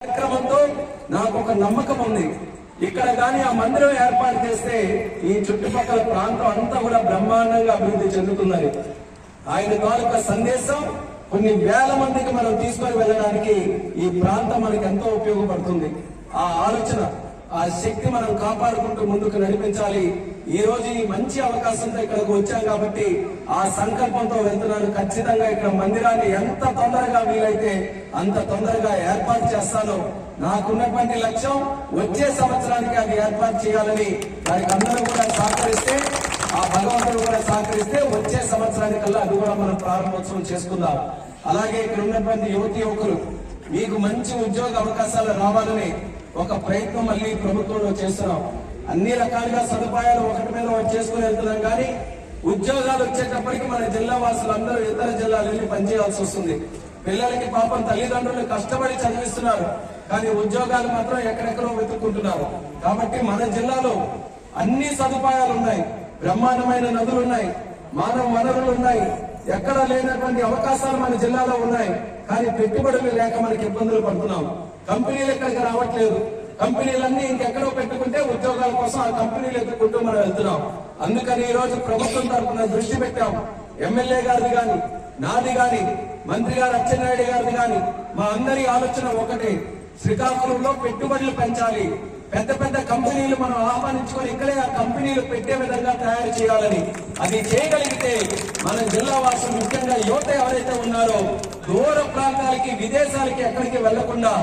కార్యక్రమంతో నాకు ఒక నమ్మకం ఉంది. ఇక్కడ కానీ ఆ మందిరం ఏర్పాటు చేస్తే ఈ చుట్టుపక్కల ప్రాంతం అంతా కూడా బ్రహ్మాండంగా అభివృద్ధి చెందుతుందని ఆయన తాలూకా సందేశం కొన్ని వేల మందికి మనం తీసుకొని వెళ్ళడానికి ఈ ప్రాంతం మనకి ఎంతో ఉపయోగపడుతుంది. ఆ ఆలోచన, ఆ శక్తి మనం కాపాడుకుంటూ ముందుకు నడిపించాలి. ఈ రోజు ఈ మంచి అవకాశంతో ఇక్కడికి వచ్చాం కాబట్టి ఆ సంకల్పంతో వెళ్తున్నాను. ఖచ్చితంగా ఇక్కడ మందిరాన్ని ఎంత తొందరగా వీలైతే అంత తొందరగా ఏర్పాటు చేస్తాను. నాకున్నటువంటి లక్ష్యం వచ్చే సంవత్సరానికి అది ఏర్పాటు చేయాలని. దానికి అందరూ కూడా సహకరిస్తే, ఆ భగవంతుడు కూడా సహకరిస్తే వచ్చే సంవత్సరానికల్లా అది కూడా మనం ప్రారంభోత్సవం చేసుకుందాం. అలాగే ఇక్కడ ఉన్నటువంటి యువతి యువకులు మీకు మంచి ఉద్యోగ అవకాశాలు రావాలని ఒక ప్రయత్నం మళ్ళీ ప్రభుత్వంలో చేస్తున్నాం. అన్ని రకాలుగా సదుపాయాలు ఒకటి మీద చేసుకుని వెళ్తున్నాం. కానీ ఉద్యోగాలు వచ్చేటప్పటికి మన జిల్లా వాసులందరూ ఇతర జిల్లాలు వెళ్ళి పనిచేయాల్సి వస్తుంది. పిల్లలకి పాపం తల్లిదండ్రులు కష్టపడి చదివిస్తున్నారు, కానీ ఉద్యోగాలు మాత్రం ఎక్కడెక్కడో వెతుక్కుంటున్నారు. కాబట్టి మన జిల్లాలో అన్ని సదుపాయాలు ఉన్నాయి, బ్రహ్మాండమైన నదులు ఉన్నాయి, మానవ వనరులు ఉన్నాయి, ఎక్కడా లేనటువంటి అవకాశాలు మన జిల్లాలో ఉన్నాయి. కానీ పెట్టుబడులు లేక మనకి ఇబ్బందులు పడుతున్నాం. కంపెనీలు ఎక్కడికి రావట్లేదు. కంపెనీలన్నీ ఇంకెక్కడో పెట్టుకుంటే ఉద్యోగాల కోసం ఆ కంపెనీలు ఎత్తుకుంటూ మనం వెళ్తున్నాం. అందుకని ఈ రోజు ప్రభుత్వం తరఫున దృష్టి పెట్టాం. ఎమ్మెల్యే గారిది గాని, నాది గాని, మంత్రి గారు అచ్చెన్నాయుడు గారిది గాని, మా అందరి ఆలోచన ఒకటే, శ్రీకాకుళంలో పెట్టుబడులు పెంచాలి. పెద్ద పెద్ద కంపెనీలు మనం ఆహ్వానించుకొని ఇక్కడే ఆ కంపెనీలు పెట్టే విధంగా తయారు చేయాలని. అది చేయగలిగితే మన జిల్లా వాసులు, ముఖ్యంగా యువత ఎవరైతే ఉన్నారో, దూర ప్రాంతాలకి విదేశాలకి ఎక్కడికి వెళ్లకుండా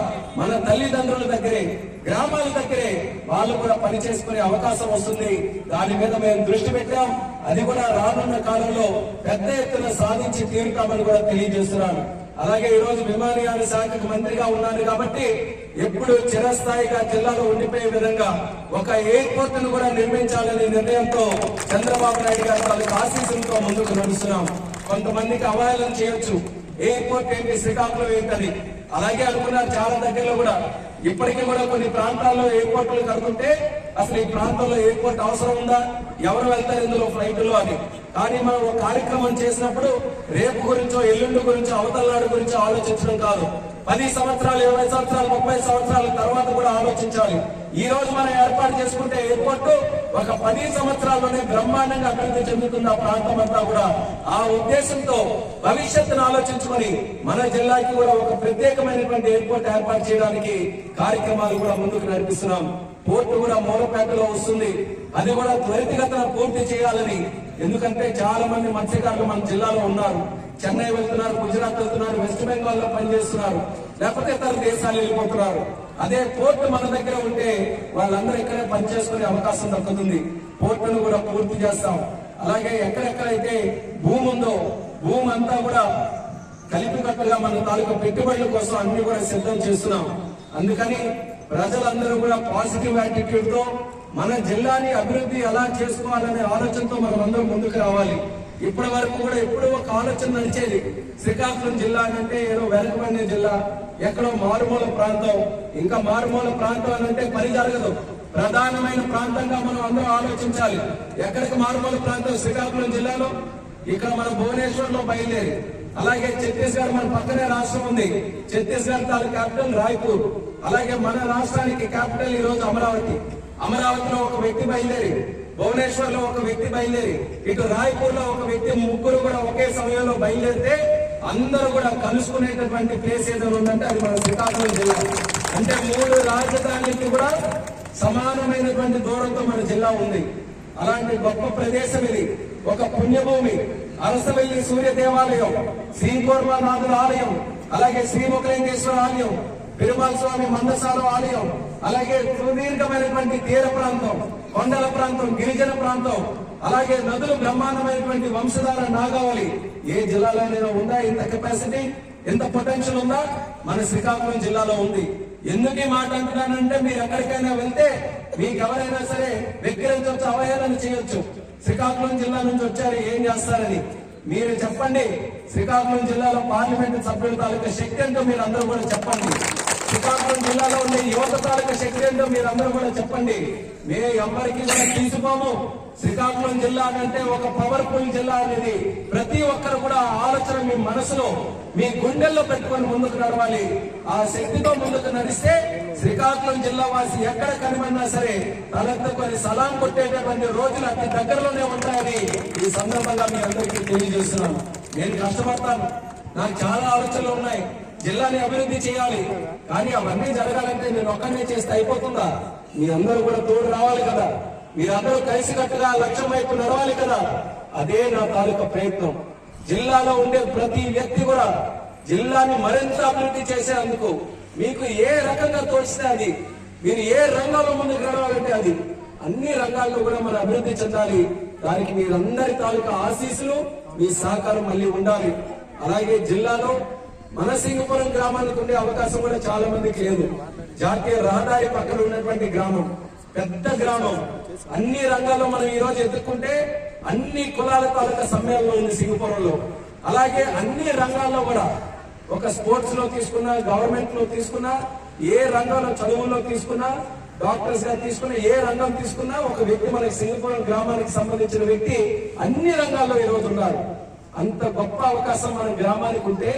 మన తల్లిదండ్రుల దగ్గరే, గ్రామాల దగ్గరే వాళ్ళు కూడా పని చేసుకునే అవకాశం వస్తుంది. దాని మీద మేము దృష్టి పెట్టాం. అది కూడా రానున్న కాలంలో పెద్ద ఎత్తున సాధించి తీరుతామని కూడా తెలియజేస్తున్నాను. అలాగే ఈ రోజు విమానయాన శాఖకు మంత్రిగా ఉన్నాను కాబట్టి ఎప్పుడు చిరస్థాయిగా జిల్లాలో ఉండిపోయే విధంగా ఒక ఎయిర్పోర్ట్ ను కూడా నిర్మించాలనే నిర్ణయంతో చంద్రబాబు నాయుడు గారి తాలూకు ఆశీస్సులతో ముందుకు నడుస్తున్నాం. కొంతమందికి అవహేళన చేయొచ్చు, ఎయిర్పోర్ట్ ఏంటి, శ్రీకాకుళం ఏంటని. అలాగే అనుకున్నారు చాలా దగ్గరలో కూడా. ఇప్పటికీ కూడా కొన్ని ప్రాంతాల్లో ఎయిర్పోర్ట్లు కడుతుంటే అసలు ఈ ప్రాంతంలో ఎయిర్పోర్ట్ అవసరం ఉందా, ఎవరు వెళ్తారు ఇందులో ఫ్లైట్లో అని. కానీ మనం ఒక కార్యక్రమం చేసినప్పుడు రేపు గురించో, ఎల్లుండి గురించో, అవతలనాడు గురించో ఆలోచించడం కాదు. 10 సంవత్సరాలు, 20 సంవత్సరాలు, 30 సంవత్సరాల తర్వాత కూడా ఆలోచించాలి. ఈ రోజు మనం ఏర్పాటు చేసుకుంటే ఎయిర్పోర్ట్ ఒక 10 సంవత్సరాల్లోనే బ్రహ్మాండంగా అభివృద్ధి చెందుతుంది ఆ ప్రాంతం అంతా కూడా. ఆ ఉద్దేశంతో భవిష్యత్తును ఆలోచించుకొని మన జిల్లాకి కూడా ఒక ప్రత్యేకమైనటువంటి ఎయిర్పోర్ట్ ఏర్పాటు చేయడానికి కార్యక్రమాలు కూడా ముందుకు నడిపిస్తున్నాం. పోర్టు కూడా మూలపేటలో వస్తుంది. అది కూడా త్వరితగతిన పూర్తి చేయాలని. ఎందుకంటే చాలా మంది మత్స్యకారులు మన జిల్లాలో ఉన్నారు. చెన్నై వెళ్తున్నారు, గుజరాత్ వెళ్తున్నారు, వెస్ట్ బెంగాల్ లో పనిచేస్తున్నారు, లేకపోతే ఇతర దేశాలు వెళ్ళిపోతున్నారు. అదే పోర్టు మన దగ్గర ఉంటే వాళ్ళందరూ ఇక్కడే పనిచేసుకునే అవకాశం దక్కుతుంది. పోర్టును కూడా పూర్తి చేస్తాం. అలాగే ఎక్కడెక్కడైతే భూమి ఉందో భూమి అంతా కూడా కలిపికట్టుగా మన తాలూకా పెట్టుబడుల కోసం అన్ని కూడా సిద్ధం చేస్తున్నాం. అందుకని ప్రజలందరూ కూడా పాజిటివ్ యాటిట్యూడ్ తో మన జిల్లాని అభివృద్ధి ఎలా చేసుకోవాలనే ఆలోచనతో మనం అందరూ ముందుకు రావాలి. ఇప్పటి వరకు కూడా ఎప్పుడూ ఒక ఆలోచన నడిచేది, శ్రీకాకుళం జిల్లా అంటే ఏదో వెనుకబడిన జిల్లా, ఎక్కడో మారుమూల ప్రాంతం. ఇంకా మారుమూల ప్రాంతం అని అంటే పని జరగదు. ప్రధానమైన ప్రాంతంగా మనం అందరూ ఆలోచించాలి. ఎక్కడికి మారుమూల ప్రాంతం? శ్రీకాకుళం జిల్లాలో ఇక్కడ మన భువనేశ్వర్ లో బయలుదేరి, అలాగే ఛత్తీస్గఢ్ మన పక్కనే రాష్ట్రం ఉంది, ఛత్తీస్గఢ్ తాలూకు క్యాపిటల్ రాయ్పూర్. అలాగే మన రాష్ట్రానికి క్యాపిటల్ ఈ రోజు అమరావతి. అమరావతిలో ఒక వ్యక్తి బయలుదేరి, భువనేశ్వర్ లో ఒక వ్యక్తి బయలుదేరి, ఇటు రాయ్పూర్ లో ఒక వ్యక్తి, ముగ్గురు కూడా ఒకే సమయంలో బయలుదేరితే అందరూ కూడా కలుసుకునేటటువంటి ప్లేస్ ఏదైనా ఉందంటే అది మన శ్రీకాకుళం జిల్లా. అంటే 3 రాజధానులకి కూడా సమానమైనటువంటి దూరంతో మన జిల్లా ఉంది. అలాంటి గొప్ప ప్రదేశం ఇది, ఒక పుణ్యభూమి. అరసవెల్లి సూర్య దేవాలయం, శ్రీకోర్మనాథుల ఆలయం, అలాగే శ్రీముఖలింగేశ్వర ఆలయం, పెరుమాళ స్వామి మందసాల ఆలయం, అలాగే సుదీర్ఘమైనటువంటి తీర ప్రాంతం, కొండల ప్రాంతం, గిరిజన ప్రాంతం, అలాగే నదులు బ్రహ్మాండమైనటువంటి వంశధార నాగావళి. ఏ జిల్లాలోనైనా ఉందా ఇంత కెపాసిటీ, ఎంత పొటెన్షియల్ ఉందా? మన శ్రీకాకుళం జిల్లాలో ఉంది. ఎందుకు ఈ మాట అంటున్నానంటే మీరు ఎక్కడికైనా వెళ్తే మీకు ఎవరైనా సరే వెక్కిరించవచ్చు, అవహేళన చేయొచ్చు. శ్రీకాకుళం జిల్లా నుంచి వచ్చారు, ఏం చేస్తారని మీరు చెప్పండి. శ్రీకాకుళం జిల్లాలో పార్లమెంటు సభ్యుల తాలూకా శక్తి అంటూ మీరు అందరూ కూడా చెప్పండి. శ్రీకాకుళం జిల్లాలో ఉండే యువత తాలూకా శక్తి ఏంటో మీరందరూ కూడా చెప్పండి. మేము ఎవరికి కూడా తీసుకోము. శ్రీకాకుళం జిల్లా అంటే ఒక పవర్ఫుల్ జిల్లా అనేది ప్రతి ఒక్కరు కూడా ఆలోచన మీ మనసులో మీ గుండెల్లో పెట్టుకొని ముందుకు నడవాలి. ఆ శక్తితో ముందుకు నడిస్తే శ్రీకాకుళం జిల్లా వాసి ఎక్కడ కనిపడినా సరే తలెత్తుకొని సలాం కొట్టేటటువంటి రోజులు అతి దగ్గరలోనే ఉంటాయని ఈ సందర్భంగా మీ అందరికీ తెలియజేస్తున్నాను. నేను కష్టపడతాను, నాకు చాలా ఆలోచనలు ఉన్నాయి. జిల్లాని అభివృద్ధి చేయాలి, కానీ అవన్నీ జరగాలంటే నేను ఒక్కనే చేస్తే అయిపోతుందా? మీ అందరూ కూడా తోడు రావాలి కదా, మీరందరూ కలిసికట్టుగా లక్ష్యం వైపు నడవాలి కదా. అదే నా తాలూకా ప్రయత్నం. జిల్లాలో ఉండే ప్రతి వ్యక్తి కూడా జిల్లాని మరింత అభివృద్ధి చేసేందుకు మీకు ఏ రకంగా తోచితే అది, మీరు ఏ రంగంలో ముందుకు నడవాలంటే అది, అన్ని రంగాల్లో కూడా మనం అభివృద్ధి చెందాలి. దానికి మీరందరి తాలూకా ఆశీస్సులు మీ సహకారం మళ్ళీ ఉండాలి. అలాగే జిల్లాలో మన సింగపురం గ్రామానికి ఉండే అవకాశం కూడా చాలా మందికి లేదు. జాతీయ రహదారి పక్కన ఉన్నటువంటి గ్రామం, పెద్ద గ్రామం. అన్ని రంగాల్లో మనం ఈ రోజు ఎదుర్కొంటే అన్ని కులాల తాలూకా సమ్మేళనం ఉంది సింగపురంలో. అలాగే అన్ని రంగాల్లో కూడా, ఒక స్పోర్ట్స్ లో తీసుకున్నా, గవర్నమెంట్ లో తీసుకున్నా, ఏ రంగంలో చదువుల్లో తీసుకున్నా, డాక్టర్స్ గా తీసుకున్నా, ఏ రంగం తీసుకున్నా ఒక వ్యక్తి మనకి సింగపురం గ్రామానికి సంబంధించిన వ్యక్తి అన్ని రంగాల్లో ఈ రోజు ఉన్నారు. అంత గొప్ప అవకాశం మన గ్రామానికి ఉంటే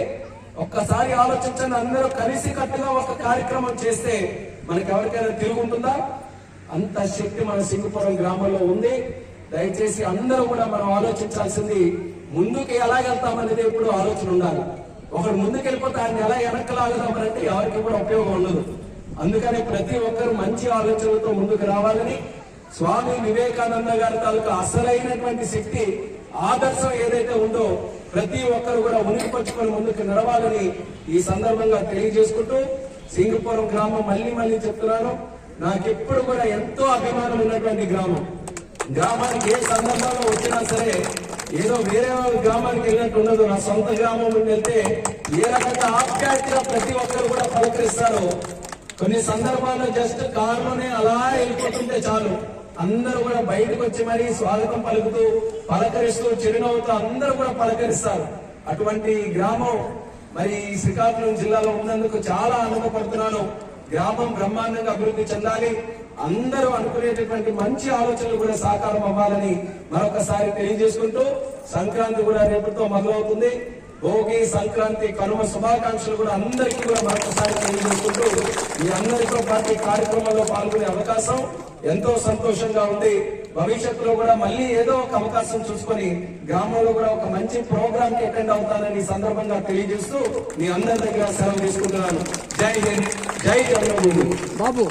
ఒక్కసారి ఆలోచించండి. అందరూ కలిసి కట్టుగా ఒక కార్యక్రమం చేస్తే మనకి ఎవరికైనా తిరుగుంటుందా? అంత శక్తి మన సింగపురం గ్రామంలో ఉంది. దయచేసి అందరూ కూడా మనం ఆలోచించాల్సింది ముందుకు ఎలాగెళ్తామనేది ఎప్పుడు ఆలోచన ఉండాలి. ఒకరు ముందుకు వెళ్ళిపోతే ఆయన ఎలా వెనక్కి లాగుదామనంటే ఎవరికి కూడా ఉపయోగం ఉండదు. అందుకని ప్రతి ఒక్కరు మంచి ఆలోచనలతో ముందుకు రావాలని, స్వామి వివేకానంద గారి తాలూకా అసలైనటువంటి శక్తి, ఆదర్శం ఏదైతే ఉందో ప్రతి ఒక్కరు కూడా ఉనికిపరుచుకొని ముందుకు నడవాలని ఈ సందర్భంగా తెలియజేసుకుంటూ, సింగపురం గ్రామం మళ్ళీ చెప్తున్నాను, నాకెప్పుడు కూడా ఎంతో అభిమానం ఉన్నటువంటి గ్రామం. గ్రామానికి ఏ సందర్భంలో వచ్చినా సరే ఏదో వేరే గ్రామానికి వెళ్ళినట్టు ఉండదు. నా సొంత గ్రామం నుండి వెళ్తే ఏ రకంగా ఆప్యాయతగా ప్రతి ఒక్కరు కూడా పలకరిస్తారు. కొన్ని సందర్భాల్లో జస్ట్ కారులోనే అలా వెళ్ళిపోతుంటే చాలు, అందరూ కూడా బయటకు వచ్చి మరీ స్వాగతం పలుకుతూ, పలకరిస్తూ, చిరునవ్వుతూ అందరూ కూడా పలకరిస్తారు. అటువంటి గ్రామం మరి శ్రీకాకుళం జిల్లాలో ఉన్నందుకు చాలా ఆనందపడుతున్నాను. గ్రామం బ్రహ్మాండంగా అభివృద్ధి చెందాలి, అందరూ అనుకునేటటువంటి మంచి ఆలోచనలు కూడా సాకారం అవ్వాలని మరొకసారి తెలియజేసుకుంటూ, సంక్రాంతి కూడా రేపటితో మొదలవుతుంది. భోగి, సంక్రాంతి, కనుమ శుభాకాంక్షలు కూడా అందరికీ కూడా మరొకసారి తెలియజేసుకుంటూ, మీ అందరితో పాటు కార్యక్రమంలో పాల్గొనే అవకాశం ఎంతో సంతోషంగా ఉంది. భవిష్యత్తులో కూడా మళ్ళీ ఏదో ఒక అవకాశం చూసుకొని గ్రామంలో కూడా ఒక మంచి ప్రోగ్రామ్ కి అటెండ్ అవుతానని సందర్భంగా తెలియజేస్తూ మీ అందరి దగ్గర సెలవు తీసుకుంటున్నాను. జై హింద్, జై జగన్మోహన్ బాబు.